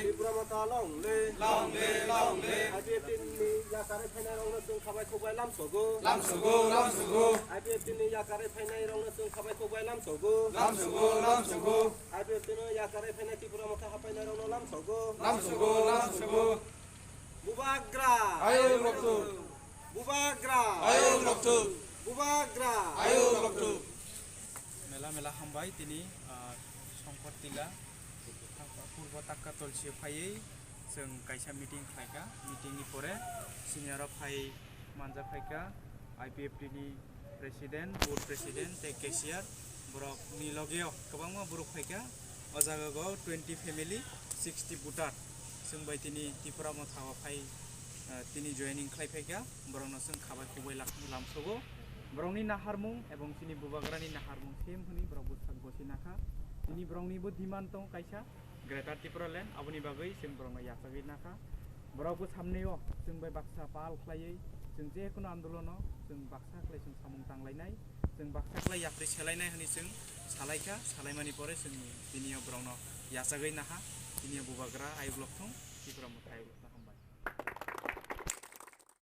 Tipra Motha Ipft ni Yakarwi fainai rokno जों खाबाय लामसगो Ipft ni Yakarwi fainai rokno जों खाबाय लामसगो Ipft ni Yakarwi fainai Tipra Motha hapainai rokno लामसगो Bubagra मेला हामबाय दिनै संकट तिला Purba Takka Tulshi फायै जों कायसा मीटिंग खालायखा मीटिंगनि परे सिनियर फाय मानजा फायखा Ipft नि प्रेसिडेंट बोर्ड प्रेसिडेंट ते केशियर बरक नि लगे गोबां बरक फायखा अजागाव 20 फेमिली 60 बुटार जों बाय दिनै Tipra Motha फाय दिनै जयनिं खालायफायखा बरकनो जों खाबाय खबाय लामसगो बरकनि नाहारमुं एवं दिनै बुबाग्रानि नाहारमुं सेम होनी बरक बुसाक बसिनाखा दिनै बरकनिबो डिमान्ड दं कायसा ग्रेटार Tipra land aboni bagै जों बरकनो यासागै नाखा बरकबो सामनेयाव जों बाय बाक्सा पाल खालायै जों जेखुनु आन्दोलनाव जों बाक्सा खालाय जों सामुं तांलायनाय जों बाक्सा खालाय याफ्रि सेलायनाय होनी जों सालायखा सालायमानि परे जों दिनैयाव बरकनो यासागै नाहा दिनै बुबाग्रा आइ ब्लक थं Tipra Motha